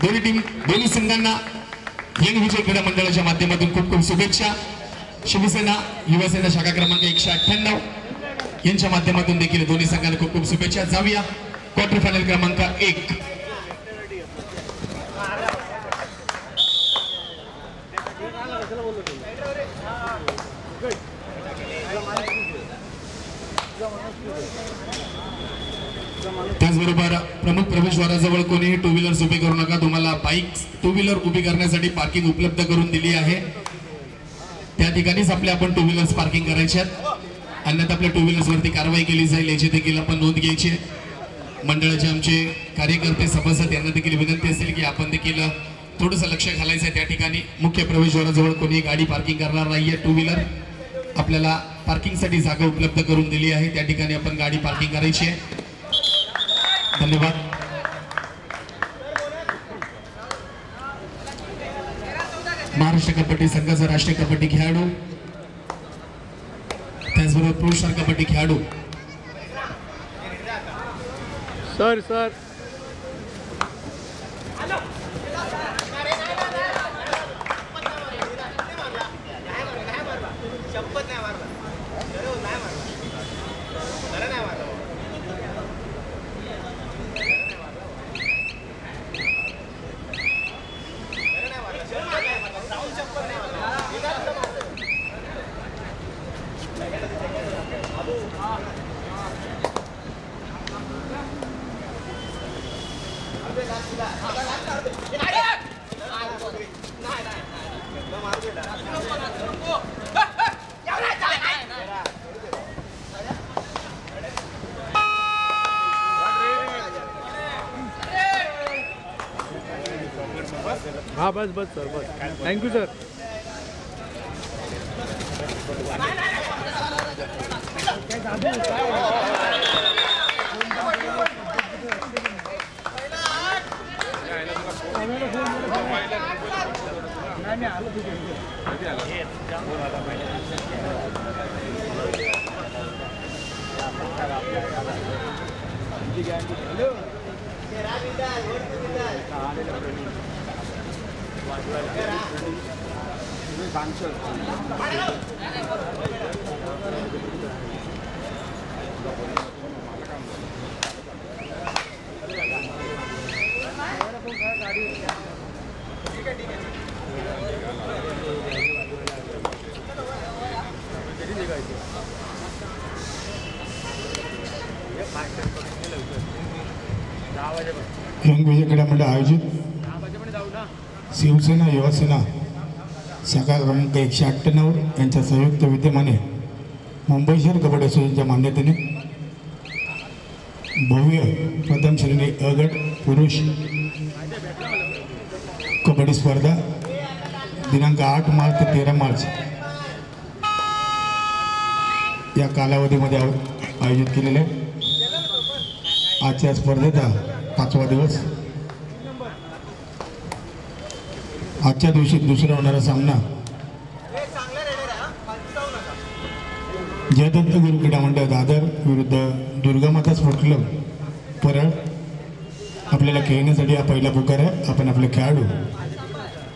दोन्ही संघांना यंग विजय क्रीडा मंडळाच्या माध्यमातून खूप खूप शुभेच्छा। शिवसेना युवासेना शाखा क्रमांक 198 यांच्या माध्यमातून देखील दोन्ही संघांना खूप खूप शुभेच्छा। जाऊया क्वार्टर फायनल क्रमांक 1। त्याचबरोबर प्रमुख प्रवेशद्वाराजवळ कोणीही टू व्हीलर्स उभी करू नका। तुम्हाला बाईक टू व्हीलर उभी करण्यासाठी पार्किंग उपलब्ध करून दिली आहे, त्या ठिकाणीच आपण टू व्हीलर्स पार्किंग करायचे आहेत, अन्यथा आपल्या टू व्हीलर्स वरती कारवाई केली जाईल याची देखील आपण नोंद घ्यायची आहे। मंडळाचे आमचे कार्यकर्ते सभासद यांना देखील विनंती असेल की आपण देखील थोडंसं लक्ष घालायचं आहे। त्या ठिकाणी मुख्य प्रवेशद्वाराजवळ कोणी गाडी पार्किंग करणार नाहीये। टू व्हीलर आपल्याला पार्किंगसाठी जागा उपलब्ध करून दिली आहे, त्या ठिकाणी आपण गाडी पार्किंग करायची आहे। धन्यवाद। महाराष्ट्र कबड्डी संघाचा राष्ट्रीय कबड्डी खेळाडू, त्याचबरोबर पुरुष कबड्डी खेळाडू सर सर हाँ बस बस सर बस thank you sir. Young Vijay Krida Mandal आयोजित शिवसेना युवासेना शाखा क्रमांक 198 यांच्या संयुक्त विद्यमाने मुंबई शहर कबड्डी असोसिएशनच्या मान्यतेने भव्य प्रथम श्रेणी अ गट पुरुष कबड्डी स्पर्धा दिनांक 8 मार्च ते 13 मार्च या कालावधीमध्ये आयोजित केलेले आहे। आजच्या स्पर्धेचा 5वा दिवस। आजच्या दिवशी दुसरा होणारा सामना जयदत्त गुरु क्रीडा मंडळ दादर विरुद्ध दुर्गामाता स्पोर्ट्स क्लब परळ। आपल्याला खेळण्यासाठी हा पहिला पुकार आहे। आपण आपले खेळाडू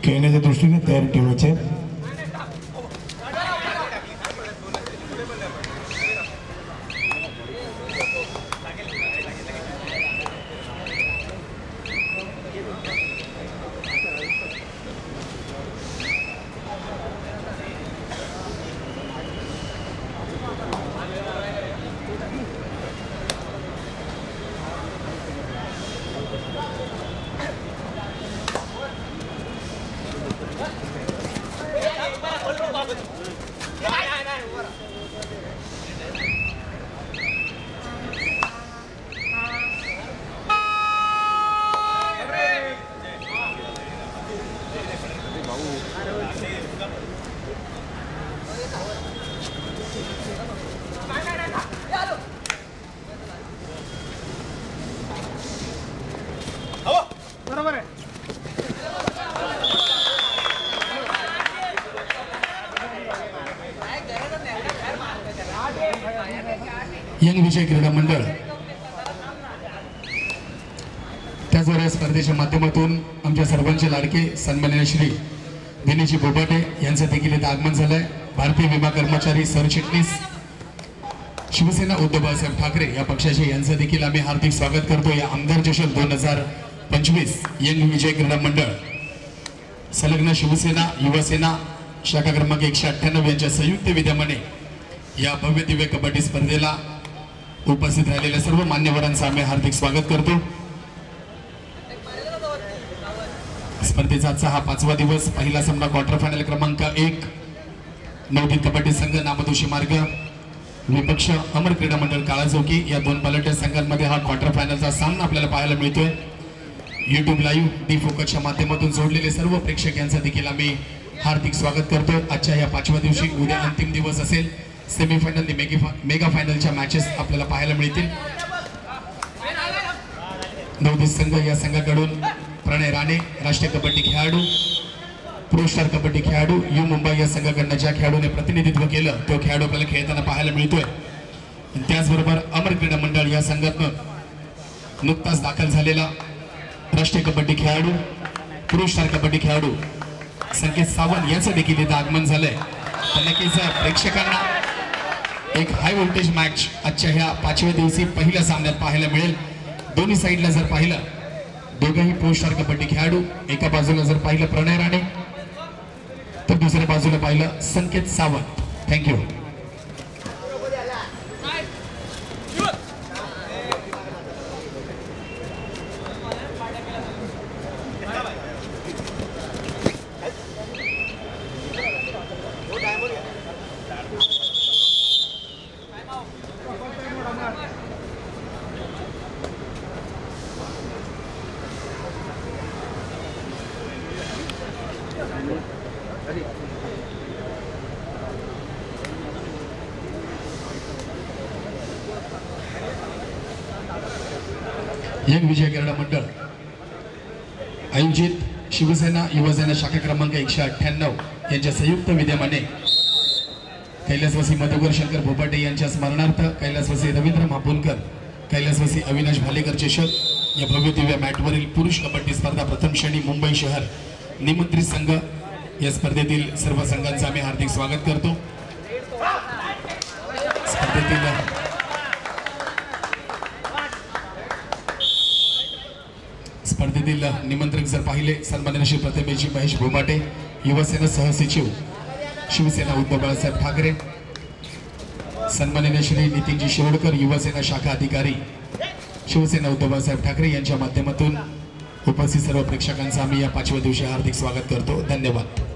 खेळण्याच्या दृष्टीने तयार ठेवायचे। बरोबर आहे। यंग विजय क्रीडा मंडळ त्याचबरोबर या स्पर्धेच्या माध्यमातून आमच्या सर्वांचे लाडके सन्माननीय श्री दिनेशजी बोबाटे यांचं देखील इथं आगमन झालंय. भारतीय विमा कर्मचारी सरचिटणीस शिवसेना उद्धव बाळासाहेब ठाकरे या पक्षाचे यांचं देखील आम्ही हार्दिक स्वागत करतो. या आमदार चषक 2025 यंग विजय क्रीडा मंडळ संलग्न शिवसेना युवासेना शाखा क्रमांक 198 यांच्या संयुक्त विद्यमाने या भव्य दिव्य कबड्डी स्पर्धेला उपस्थित राहिलेल्या सर्व मान्यवरांचं आम्ही हार्दिक स्वागत करतो. स्पर्धेचा आजचा हा 5वा दिवस. पहिला सामना क्वार्टर फायनल क्रमांक 1 नवदीप कबड्डी संघ नामदोशी मार्ग विपक्ष अमर क्रीडा मंडळ काळाचौकी या दोन बलाढ्य संघांमध्ये हा क्वार्टर फायनलचा सामना आपल्याला पाहायला मिळतोय. YouTube लाईव्ह डी फोकसच्या माध्यमातून जोडलेले सर्व प्रेक्षक यांचं देखील आम्ही हार्दिक स्वागत करतो. आजच्या या 5व्या दिवशी उद्या अंतिम दिवस असेल. सेमीफायनल मेगा फायनलच्या मॅचेस आपल्याला पाहायला मिळतील. नवदीप संघ या संघाकडून प्रणय राणे राष्ट्रीय कबड्डी खेळाडू, प्रो स्टार कबड्डी खेळाडू, यू मुंबई या संघाकडनं ज्या खेळाडूने प्रतिनिधित्व केलं तो खेळाडू आपल्याला खेळताना पाहायला मिळतोय. त्याचबरोबर अमर क्रीडा मंडळ या संघातनं नुकताच दाखल झालेला राष्ट्रीय कबड्डी खेळाडू, प्रो स्टार कबड्डी खेळाडू संकेत सावंत यांचं देखील इथं आगमन झालंय. तर नक्कीच प्रेक्षकांना एक हाय व्होल्टेज मॅच आजच्या ह्या 5व्या दिवशी पहिल्या सामन्यात पाहायला मिळेल. दोन्ही साईडला जर पाहिलं दोघंही प्रो स्टार कबड्डी खेळाडू, एका बाजूला जर पाहिलं प्रणय राणे तर दुसऱ्या बाजूला पाहिलं संकेत सावंत. थँक्यू. यंग विजय क्रीडा मंडळ आयोजित शिवसेना युवासेना शाखा क्रमांक 198 यांच्या संयुक्त विद्यमाने कैलासवासी मधुकर शंकर भोपाटे यांच्या स्मरणार्थ कैलासवासी रवींद्र मापुलकर, कैलासवासी अविनाश भालेकर चषक या भव्य दिव्य मॅटवरील पुरुष कबड्डी स्पर्धा प्रथम श्रेणी मुंबई शहर निमंत्रित संघ या स्पर्धेतील सर्व संघांचं आम्ही हार्दिक स्वागत करतो. स्पर्धेतील निमंत्रक जर पाहिले सन्माननीय श्री प्रतिमेजी महेश भोपाटे युवासेना सहसचिव शिवसेना उद्धव बाळासाहेब ठाकरे, सन्माननीय श्री नितीनजी शिरोडकर युवासेना शाखा अधिकारी शिवसेना उद्धव बाळासाहेब ठाकरे यांच्या माध्यमातून उपस्थित सर्व प्रेक्षकांचं आम्ही या 5व्या दिवशी हार्दिक स्वागत करतो. धन्यवाद.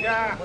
Yeah.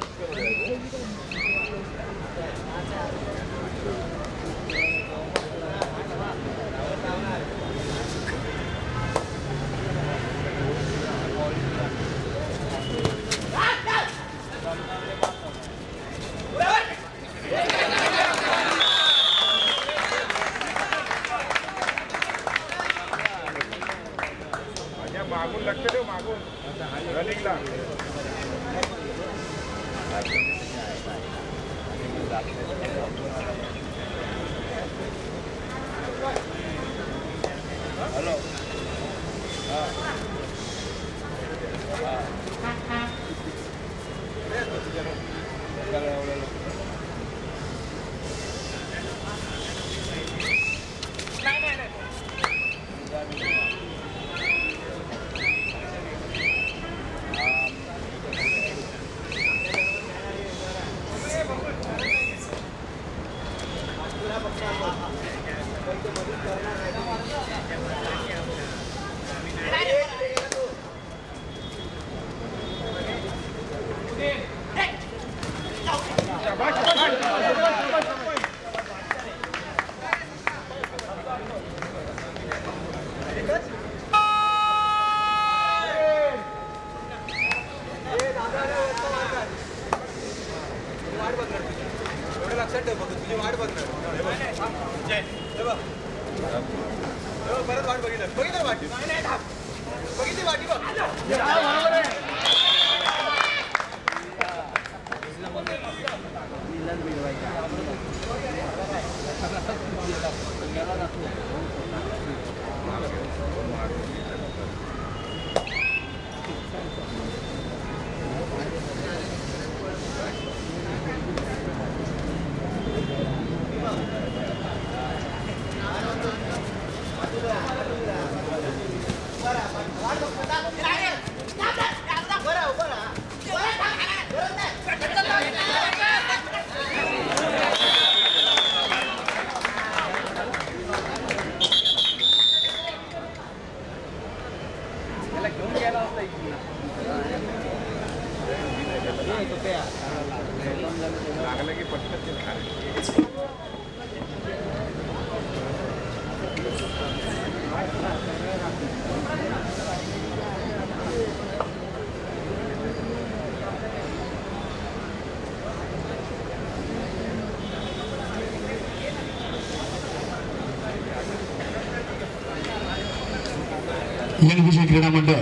यंग विजय क्रीडा मंडळ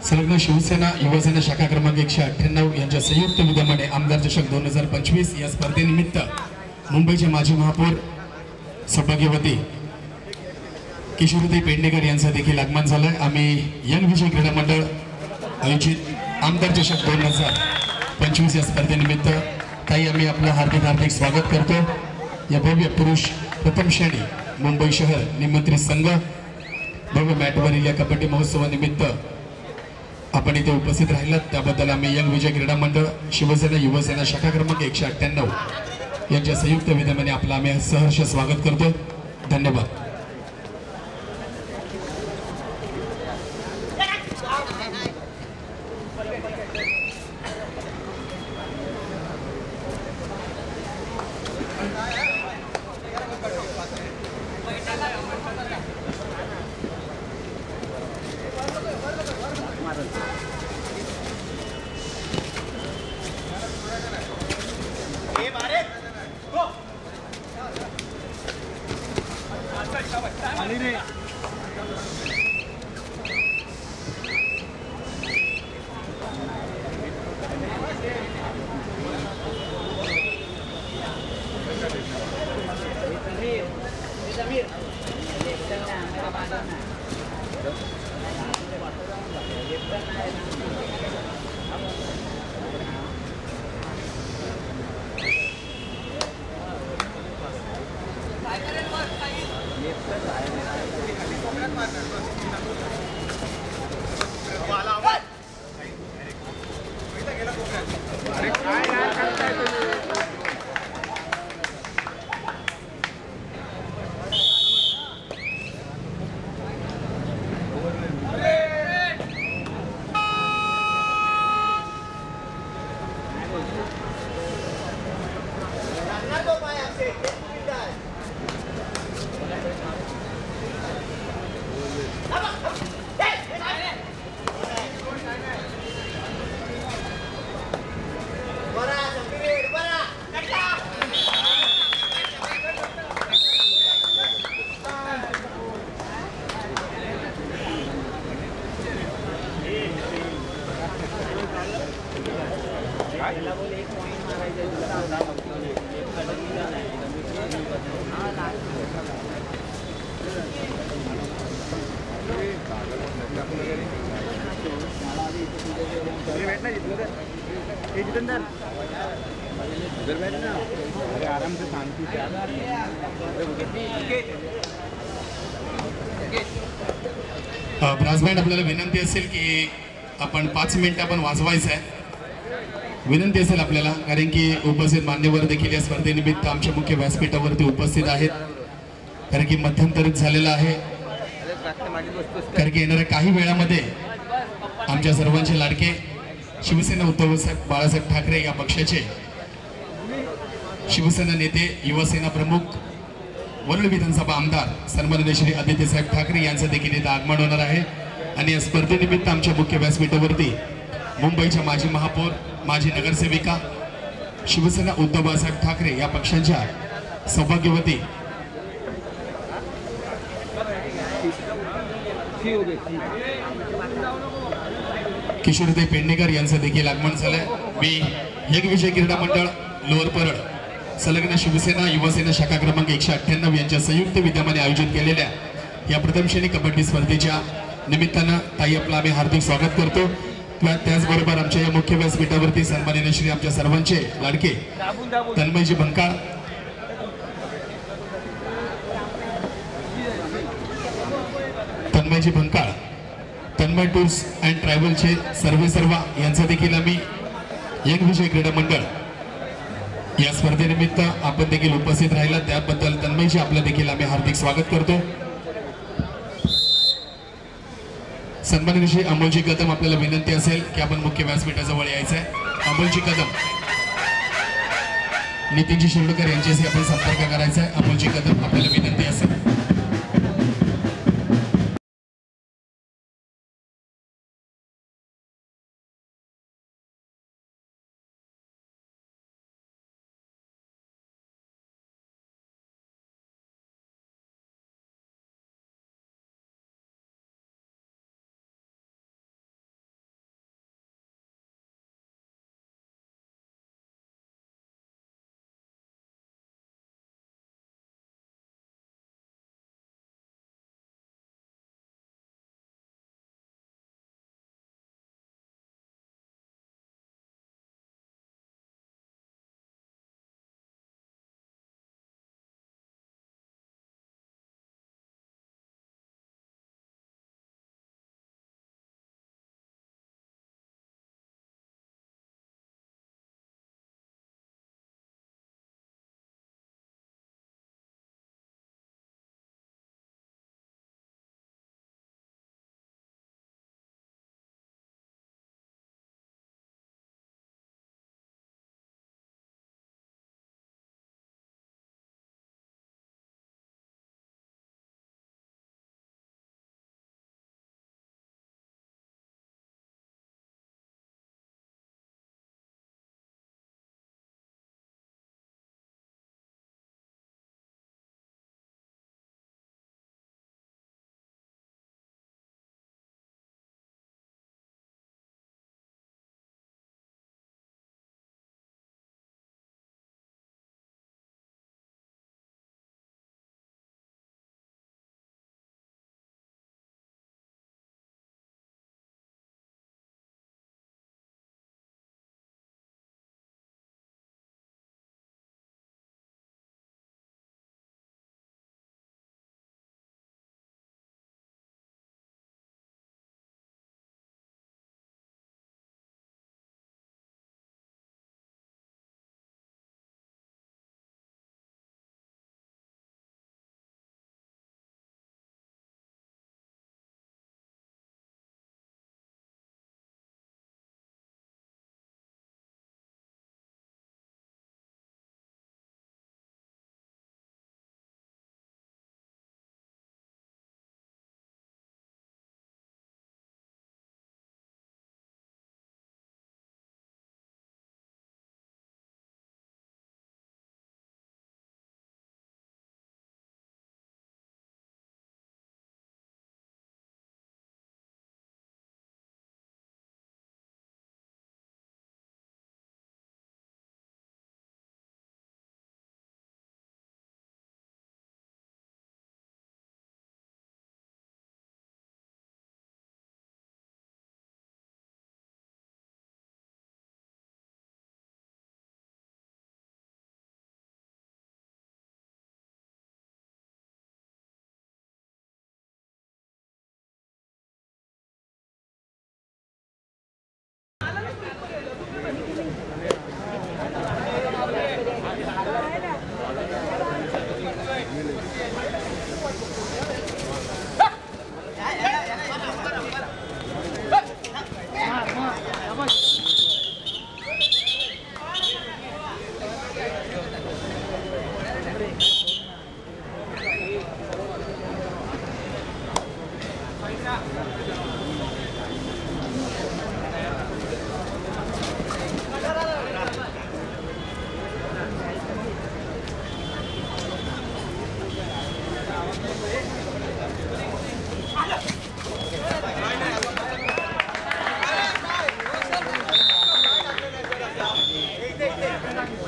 संलग्न शिवसेना युवसेना शाखा क्रमांक 198 यांच्या संयुक्त विद्यमाने आमदार चषक 2025 या स्पर्धेनिमित्त मुंबईचे माजी महापौर सौभाग्यवती किशोरीताई पेडणेकर यांचं देखील आगमन झालंय। आम्ही यंग विजय क्रीडा मंडळ आयोजित आमदार चषक 2025 या स्पर्धेनिमित्त ताई आम्ही आपलं हार्दिक स्वागत करतो। या भव्य पुरुष प्रथम श्रेणी मुंबई शहर निमंत्रित संघ भव्य मॅटवरील या कबड्डी महोत्सवानिमित्त आपण इथे उपस्थित राहिलात त्याबद्दल आम्ही यंग विजय क्रीडा मंडळ शिवसेना युवसेना शाखा क्रमांक 198 यांच्या संयुक्त विद्यमाने आपलं आम्ही सहर्ष स्वागत करतो। धन्यवाद। आराम से शांति से ब्रास बँड आपल्याला विनंती असेल की आपण 5 मिनिटं आपण वाजवायचं आहे. विनंती असेल आपल्याला, कारण की उपस्थित मान्यवर देखील या स्पर्धेनिमित्त आमच्या मुख्य व्यासपीठावरती उपस्थित आहेत. कारण की मध्यंतरित झालेलं आहे. कारण की येणाऱ्या काही वेळामध्ये आमच्या सर्वांचे लाडके शिवसेना उद्धव साहेब बाळासाहेब ठाकरे या पक्षाचे शिवसेना नेते, युवासेना प्रमुख, वरुड विधानसभा आमदार सन्माननीय श्री आदित्यसाहेब ठाकरे यांचं देखील इथं आगमन होणार आहे. आणि या स्पर्धेनिमित्त आमच्या मुख्य व्यासपीठावरती मुंबईच्या माजी महापौर, माजी नगरसेविका, शिवसेना उद्धव बाळासाहेब ठाकरे या पक्षांच्या सौभाग्यवती किशोरदेव पेडणेकर यांचं देखील आगमन झालंय. मी एकविषय क्रीडा मंडळ लोअर परळ संलग्न शिवसेना युवासेना शाखा क्रमांक 198 यांच्या संयुक्त विद्यमाने आयोजित केलेल्या या प्रथम श्रेणी कबड्डी स्पर्धेच्या निमित्तानं ताई आपलं आम्ही हार्दिक स्वागत करतो. त्याचबरोबर आमच्या या मुख्य व्यासपीठावरती सन्माननीय श्री आमच्या सर्वांचे लाडके तन्मयजी भंकाळ, तन्मय टूर्स अँड ट्रॅव्हलचे सर्वेसर्वा यांचा देखील आम्ही एकविषय क्रीडा मंडळ या स्पर्धेनिमित्त आपण देखील उपस्थित राहिला त्याबद्दल तन्मयजी आपलं देखील आम्ही हार्दिक स्वागत करतो. सन्माननीय श्री अमोलजी कदम, आपल्याला विनंती असेल की आपण मुख्य व्यासपीठाजवळ यायचं आहे. अमोलजी कदम, नितीनजी शिरोडकर यांच्याशी आपण संपर्क करायचा आहे. अमोलजी कदम, आपल्याला विनंती असेल.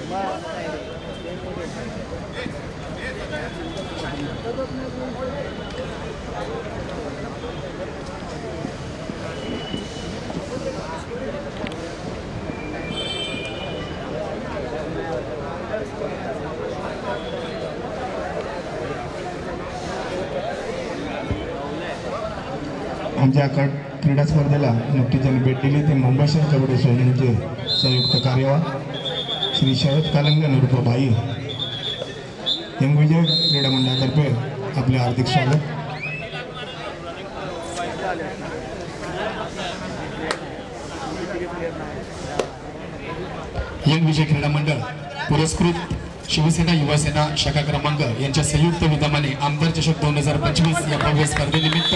आमच्या क्रीडा स्पर्धेला नुकतीच त्यांनी भेट दिली ते मुंबई शहर कबड्डी संघटनेचे संयुक्त कार्यवाह श्री शरद कालंगन उर्फ भाई यंग विजय क्रीडा मंडळातर्फे आपले हार्दिक स्वागत. यंग विजय क्रीडा मंडळ पुरस्कृत शिवसेना युवासेना शाखा क्रमांक यांच्या संयुक्त विद्यमाने आमदार चषक 2025 या भव्य स्पर्धेनिमित्त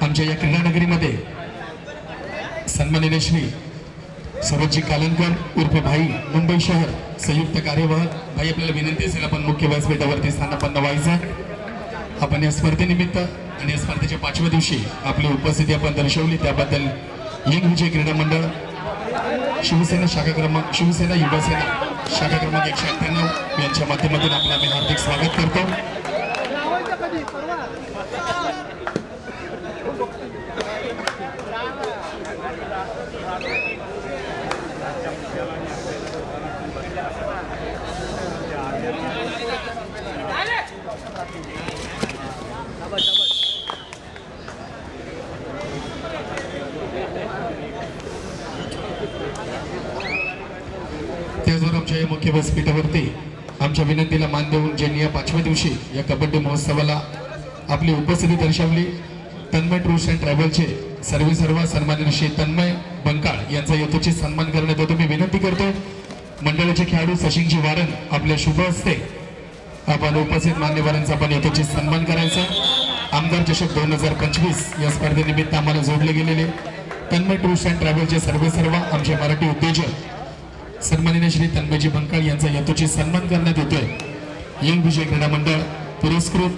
आमच्या या क्रीडा नगरीमध्ये सन्माननीय श्री सरोजी कालनकर उर्फ भाई मुंबई शहर संयुक्त कार्यवाह भाई आपल्याला विनंती असेल आपण मुख्य व्यासपीठावरती स्थानापन्न व्हायचं. आपण या स्पर्धेनिमित्त आणि या स्पर्धेच्या 5व्या दिवशी आपली उपस्थिती आपण दर्शवली त्याबद्दल यंग विजय क्रीडा मंडळ शिवसेना युवासेना शाखा क्रमांक 198 यांच्या माध्यमातून आपलं आम्ही हार्दिक स्वागत करतो. त्याचबरोबर आमच्या या मुख्य व्यासपीठावरती आमच्या विनंतीला मान देऊन ज्यांनी या 5व्या दिवशी या कबड्डी महोत्सवाला आपली उपस्थिती दर्शवली तन्मय टूर्स अँड ट्रॅव्हलचे सर्व सन्माननीय श्री तन्मय बंकाळ यांचा यथोचित सन्मान करण्यात येतो. मी विनंती करतो मंडळाचे खेळाडू सचिनजी वारन आपल्या शुभ हस्ते आपण उपस्थित मान्यवरांचा आपण यथोचित सन्मान करायचा. आमदार चषक 2025 या स्पर्धेनिमित्त आम्हाला जोडले गेलेले तन्मय टूर्स अँड ट्रॅव्हलचे सर्व आमचे मराठी उद्योजक सन्माननीय श्री तन्मयजी बंकाळ यांचा यथोचित सन्मान करण्यात येतोय. यंग विजय क्रीडा मंडळ पुरस्कृत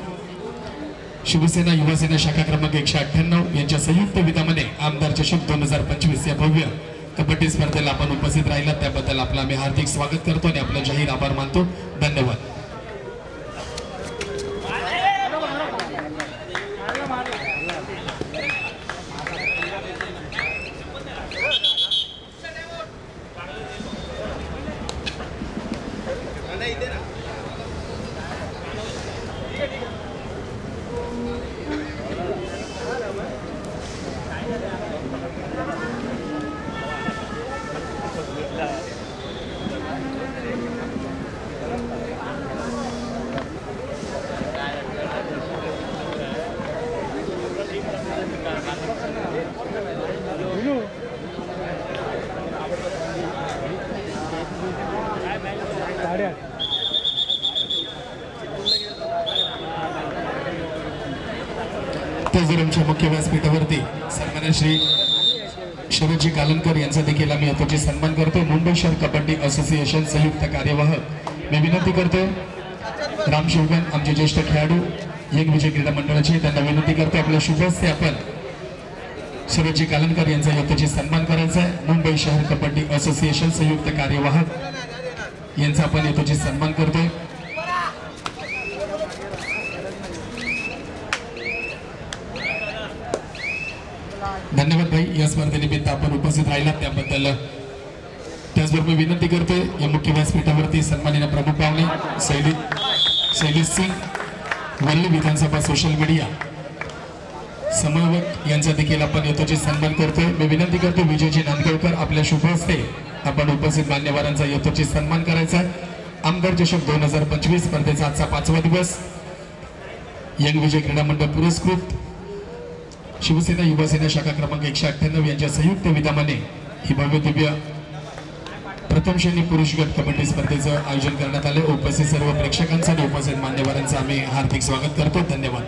शिवसेना युवासेना शाखा क्रमांक 198 यांच्या संयुक्त विद्यमाने आमदार चषक 2025 या भव्य कबड्डी स्पर्धेला आपण उपस्थित राहिला त्याबद्दल आपलं आम्ही हार्दिक स्वागत करतो आणि आपलं जाहीर आभार मानतो. धन्यवाद. त्याचबरोबर मुख्य व्यासपीठावरती सन्माननीय श्री शरदजी कालनकर यांचा देखील आम्ही यथोचित सन्मान करतो. मुंबई शहर कबड्डी असोसिएशन संयुक्त कार्यवाह मी विनंती करतो राम शिवगण आमचे ज्येष्ठ खेळाडू यंग विजय क्रीडा मंडळाचे त्यांना विनंती करतो आपल्या शुभ हस्ते आपण शरदजी कालनकर यांचा यथोचित सन्मान करायचा आहे. मुंबई शहर कबड्डी असोसिएशन संयुक्त कार्यवाह यांचा आपण यथोचित सन्मान करतोय. धन्यवाद भाई या स्पर्धेनिमित्त आपण उपस्थित राहिलात त्याबद्दल. त्याचबरोबर मी विनंती करतोय या मुख्य व्यासपीठावरती सन्माननीय प्रमुख पाहुणे शैलेश सिंग वल्ली विधानसभा सोशल मीडिया समन्वयक यांचा देखील आपण यथोचित सन्मान करतोय. मी विनंती करतो विजयजी नांदगावकर आपल्या शुभ हस्ते आपण उपस्थित मान्यवरांचा यथोचित सन्मान करायचा आहे. आमदार चषक 2025 स्पर्धेचा आजचा 5वा दिवस यंग विजय क्रीडा मंडळ पुरस्कृत शिवसेना युवासेना शाखा क्रमांक 198 यांच्या संयुक्त विद्यमाने ही भव्य दिव्य प्रथम श्रेणी पुरुष गट कबड्डी स्पर्धेचं आयोजन करण्यात आले. उपस्थित सर्व प्रेक्षकांचं आणि उपस्थित मान्यवरांचं आम्ही हार्दिक स्वागत करतो. धन्यवाद.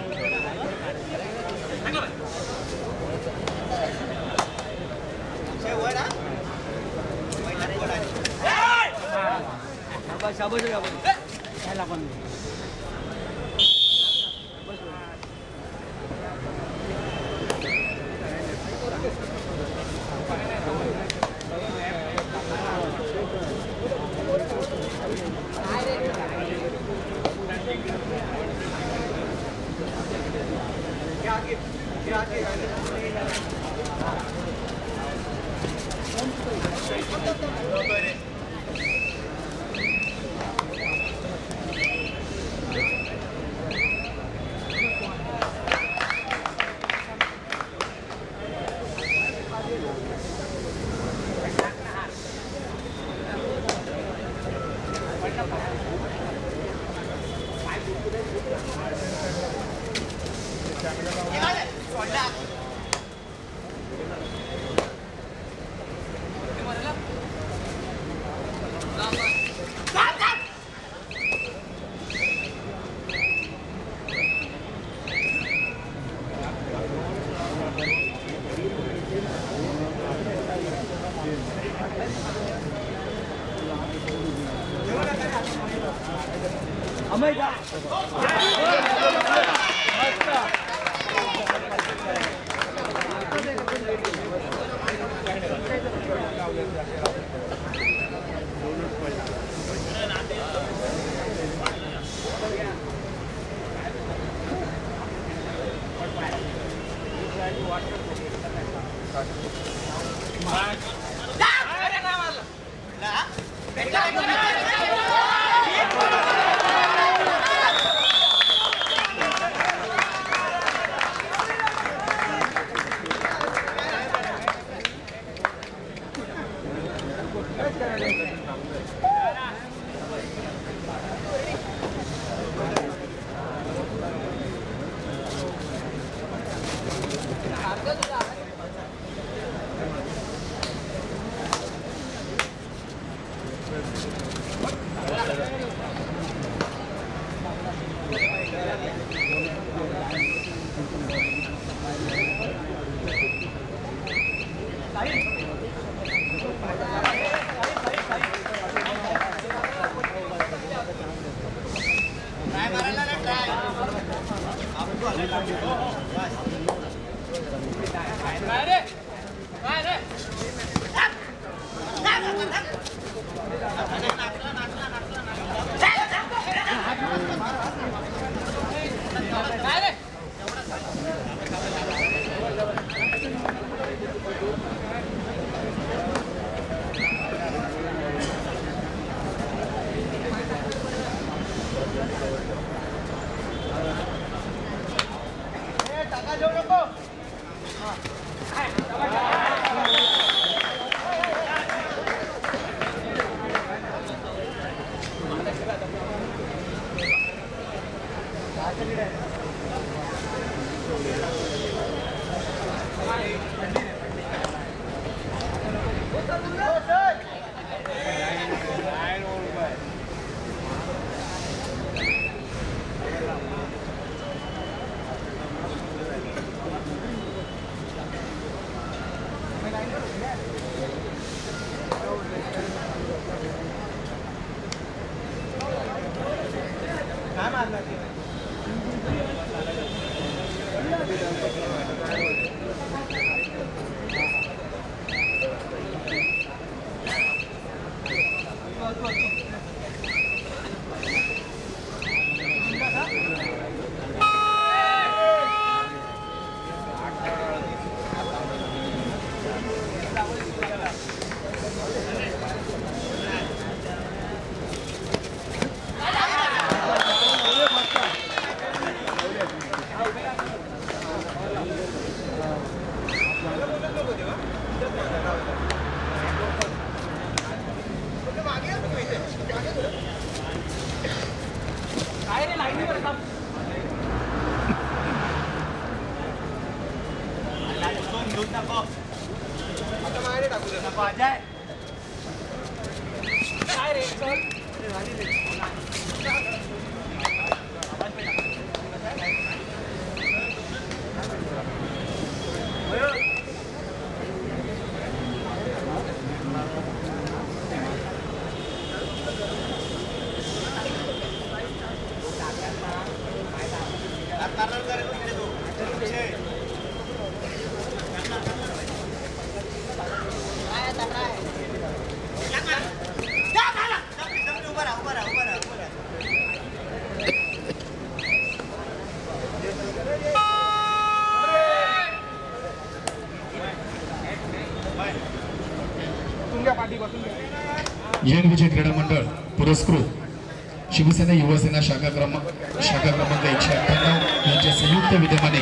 यंग विजय क्रीडा मंडळ पुरस्कृत शिवसेना युवसेना शाखा क्रमांक 198 यांच्या संयुक्त विद्यमाने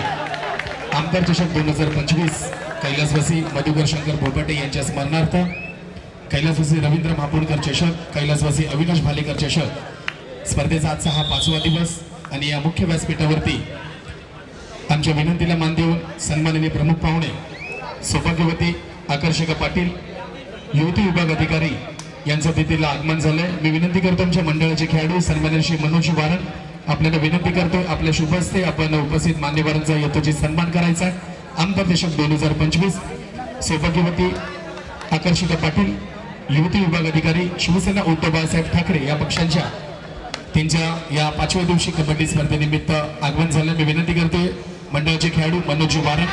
आमदार चषक 2025 कैलासवासी मधुकर शंकर भोपाटे यांच्या स्मरणार्थ कैलासवासी रवींद्र महापुणकर चषक, कैलासवासी अविनाश भालेकर चषक स्पर्धेचा आजचा हा 5वा दिवस आणि या मुख्य व्यासपीठावरती आमच्या विनंतीला मान देऊन सन्माननीय प्रमुख पाहुणे सौभाग्यवती आकर्षक पाटील युवती विभाग अधिकारी यांचं तिथेला आगमन झालंय। मी विनंती करतो आमच्या मंडळाचे खेळाडू सन्माननीय श्री मनोज वारण आपल्याला विनंती करतो आपल्या शुभ हस्ते आपण उपस्थित मान्यवरांचा यथोचित सन्मान करायचा। आमदार चषक 2025 सौभाग्यवती आकर्षिका पाटील युवती विभाग अधिकारी शिवसेना उद्धव बाळासाहेब ठाकरे या पक्षांच्या त्यांच्या या 5व्या दिवशी कबड्डी स्पर्धेनिमित्त आगमन झालं। मी विनंती करतोय मंडळाचे खेळाडू मनोज वारण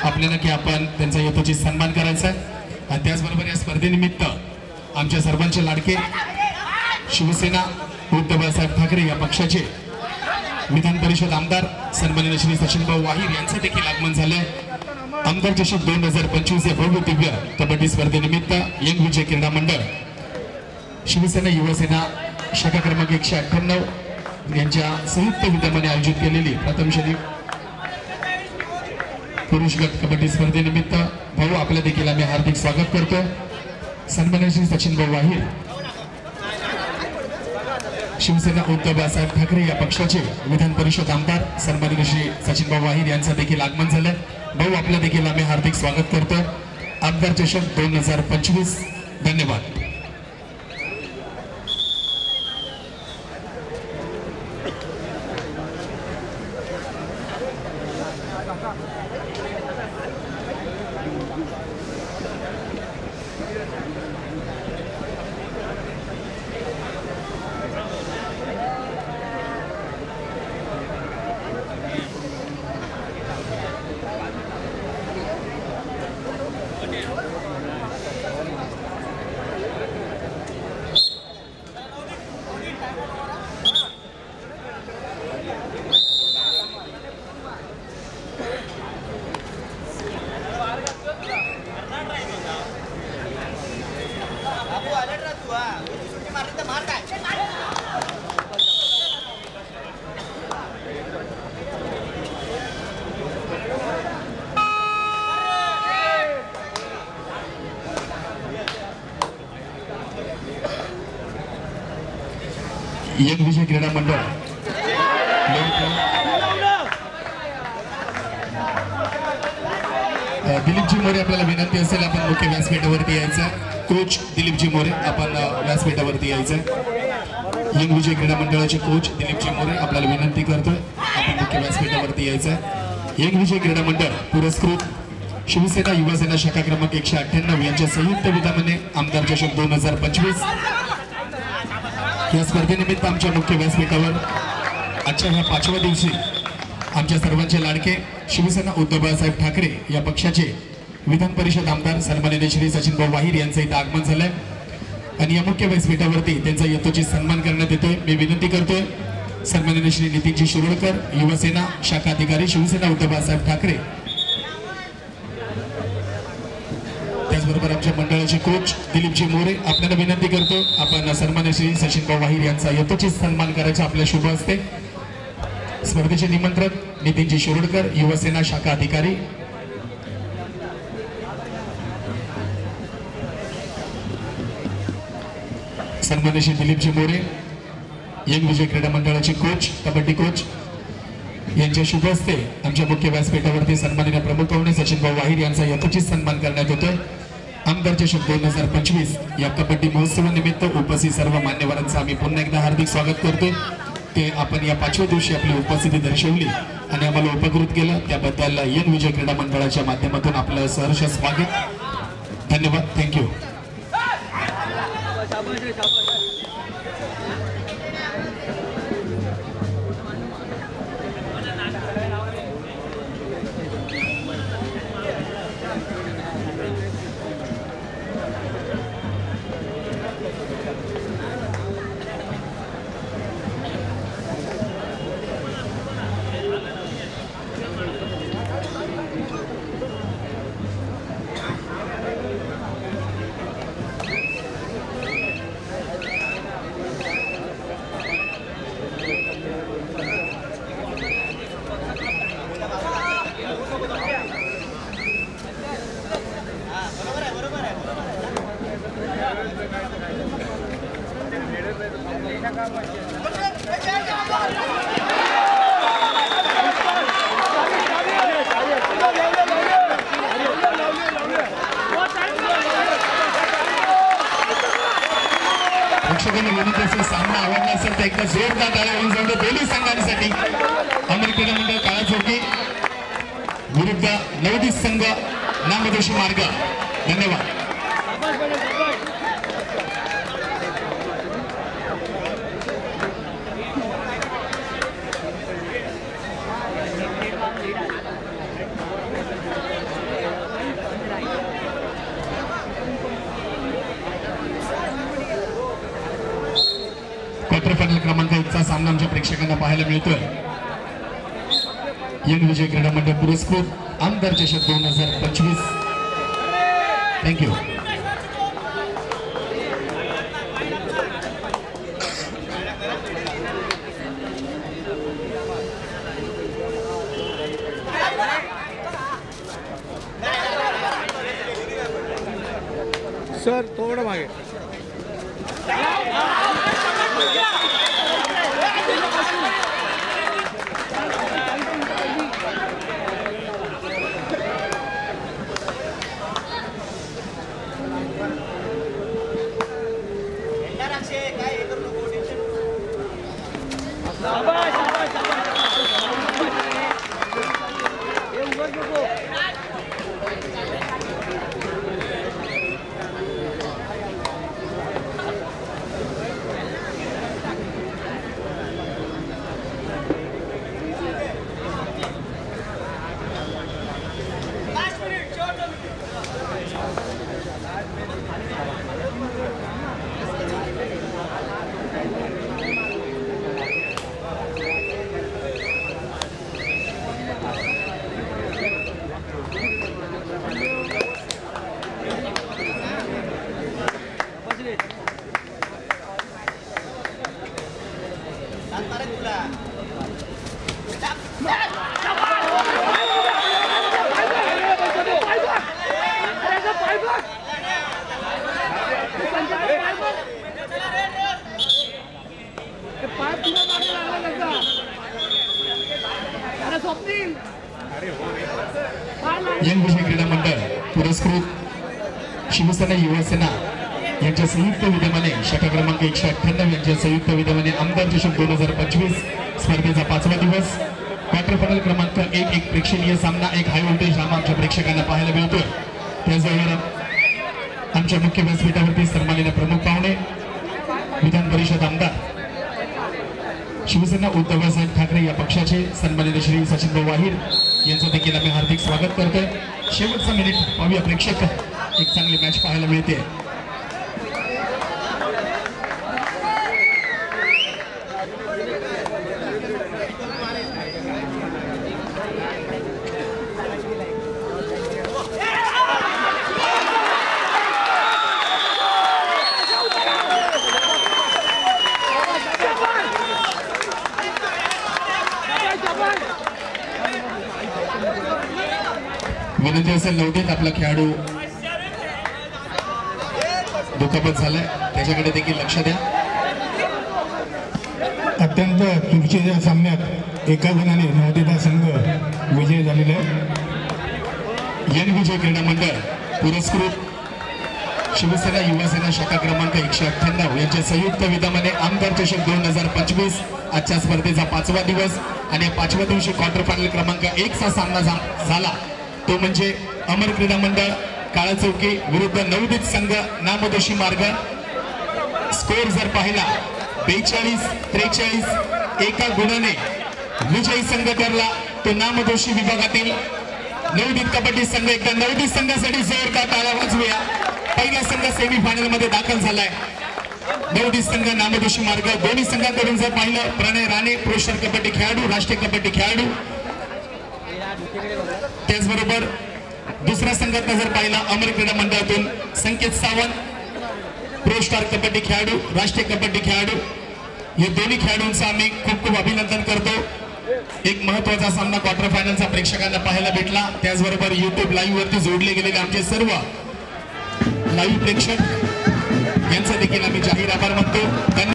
आपल्याला की आपण त्यांचा यथोचित सन्मान करायचा आहे आणि त्याचबरोबर या स्पर्धेनिमित्त आमच्या सर्वांचे लाडके शिवसेना उद्धव बाळासाहेब ठाकरे या पक्षाचे विधान परिषद आमदार सन्माननीय श्री सचिनभाऊ वाहीर यांचं देखील आगमन झालंय। आमदार चषक 2025 या भव्य दिव्य कबड्डी स्पर्धेनिमित्त यंग विजय क्रीडा मंडळ शिवसेना युवसेना शाखा क्रमांक 198 यांच्या संयुक्त विद्यमाने आयोजित केलेली प्रथम श्रेणी पुरुष गट कबड्डी स्पर्धेनिमित्त भाऊ आपल्या देखील आम्ही हार्दिक स्वागत करतो। सन्माननीय श्री सचिनभाऊ वाहीर शिवसेना उद्धव बाळासाहेब ठाकरे या पक्षाचे विधान परिषद आमदार सन्माननीय श्री सचिनभाऊ वाहीर यांचं देखील आगमन झालंय। भाऊ आपल्या देखील आम्ही हार्दिक स्वागत करतो। आमदार चषक 2025 धन्यवाद। यंग विजय क्रीडा मंडळ दिलीपजी मोरे आपल्याला विनंती असेल आपण मुख्य व्यासपीठावरती यायचं। कोच दिलीपजी मोरे आपण व्यासपीठावरती यायचं। यंग विजय क्रीडा मंडळाचे कोच दिलीपजी मोरे आपल्याला विनंती करतोय आपण मुख्य व्यासपीठावरती यायचं। यंग विजय क्रीडा मंडळ पुरस्कृत शिवसेना युवसेना शाखा क्रमांक 198 यांच्या संयुक्त विद्यमाने आमदार चषक 2025 या स्पर्धेनिमित्त आमच्या मुख्य व्यासपीठावर आजच्या ह्या 5व्या दिवशी आमच्या सर्वांचे लाडके शिवसेना उद्धव बाळासाहेब ठाकरे या पक्षाचे विधान परिषद आमदार सन्माननीय श्री सचिनभाऊ वाहीर यांचं इथं आगमन झालंय आणि या मुख्य व्यासपीठावरती त्यांचा यथोचित सन्मान करण्यात येतोय। मी विनंती करतोय सन्माननीय श्री नितीनजी शिरोडकर युवसेना शाखा अधिकारी शिवसेना उद्धव बाळासाहेब ठाकरे त्याचबरोबर आमच्या मंडळाचे कोच दिलीपजी मोरे आपल्याला विनंती करतो आपण सन्माननीय श्री सचिनभाऊ वाहीर यांचा यथोचित सन्मान करायचा आपल्या शुभ हस्ते। स्पर्धेचे निमंत्रक नितीनजी शिरोडकर युवसेना शाखा अधिकारी सन्माननीय श्री दिलीपजी मोरे यंग विजय क्रीडा मंडळाचे कोच कबड्डी कोच यांच्या शुभ हस्ते आमच्या मुख्य व्यासपीठावरती सन्माननीय प्रमुख पाहुणे सचिनभाऊ वाहीर यांचा यथोचित सन्मान करण्यात येतोय। आमदार चषक 2025 या कबड्डी महोत्सवानिमित्त उपस्थित सर्व मान्यवरांचं आम्ही पुन्हा एकदा हार्दिक स्वागत करतोय। ते आपण या 5व्या दिवशी आपली उपस्थिती दर्शवली आणि आम्हाला उपकृत केलं त्याबद्दल यंग विजय क्रीडा मंडळाच्या माध्यमातून आपलं सहर्ष स्वागत धन्यवाद। थँक्यू। प्रेक्षकांनी विनंती असेल सामना आवडला असेल तर एकदा जोरदार टाळ्या होऊन जाऊन दोन्ही संघांसाठी अमर क्रीडा मंडळ काळा चौकी विरुद्ध नवोदित संघ नामदोषी मार्ग. धन्यवाद. क्वार्टर फायनल क्रमांक 1 चा सामना आमच्या प्रेक्षकांना पाहायला मिळतोय. यंग विजय क्रीडा मंडळ पुरस्कृत आमदार चषक 2025. थँक्यू. सर थोडं मागे. यंग विजय क्रीडा मंडळ पुरस्कृत शिवसेना युवासेना यांच्या संयुक्त विद्यमाने शाखा क्रमांक 198 यांच्या संयुक्त विद्यमाने आमदार चषक 2025 स्पर्धेचा 5वा दिवस. क्वार्टर फायनल क्रमांक 1 एक प्रेक्षणीय सामना, एक हाय व्होल्टेज सामना आमच्या प्रेक्षकांना पाहायला मिळतोय. त्याचबरोबर आमच्या मुख्य व्यासपीठावरती सन्माननीय प्रमुख पाहुणे विधान परिषद आमदार शिवसेना उद्धवसाहेब ठाकरे या पक्षाचे सन्माननीय श्री सचिनभाऊ वाहीर यांचं देखील आम्ही हार्दिक स्वागत करतोय. शेवटचा मिनिट पाहूया प्रेक्षक, एक चांगली मॅच पाहायला मिळते. विनंती असेल नवदीत आपला खेळाडू दुखापत झालाय, त्याच्याकडे देखील लक्ष द्या. अत्यंत चुरशीच्या सामन्यात एका गुणाने नवोदित संघ विजय झालेला आहे. यंग विजय क्रीडा मंडळ पुरस्कृत शिवसेना युवासेना शाखा क्रमांक 198 यांच्या संयुक्त विद्यमाने आमदार चषक 2025 आजच्या स्पर्धेचा 5वा दिवस आणि 5व्या दिवशी क्वार्टर फायनल क्रमांक 1 चा सामना झाला. तो म्हणजे अमर क्रीडा मंडळ काळा चौकी विरुद्ध नवोदित संघ नामदोषी मार्ग. स्कोर जर पाहिला 42-43 एका गुणाने विजयी संघ ठरला तो नामदोषी विभागातील नवोदित कबड्डी संघ. एकदा नवोदित संघासाठी जोरदार टाळ्या वाजवूया. पहिला संघ सेमीफायनल मध्ये दाखल झालाय. नवोदित संघ नामदोषी मार्ग. दोन्ही संघांकडून जर पाहिलं प्रणय राणे पुरुष कबड्डी खेळाडू, राष्ट्रीय कबड्डी खेळाडू. त्याचबरोबर दुसऱ्या संघात जर पाहिला अमर क्रीडा मंडळातून संकेत सावंत प्रो स्टार कबड्डी खेळाडू, राष्ट्रीय कबड्डी खेळाडू. या दोन्ही खेळाडूंचं आम्ही खूप खूप अभिनंदन करतो. एक महत्वाचा सामना क्वार्टर फायनलचा प्रेक्षकांना पाहायला भेटला. त्याचबरोबर YouTube लाईव्ह वरती जोडले गेलेले आमचे सर्व लाईव्ह प्रेक्षक यांचा देखील आम्ही जाहीर आभार मानतो.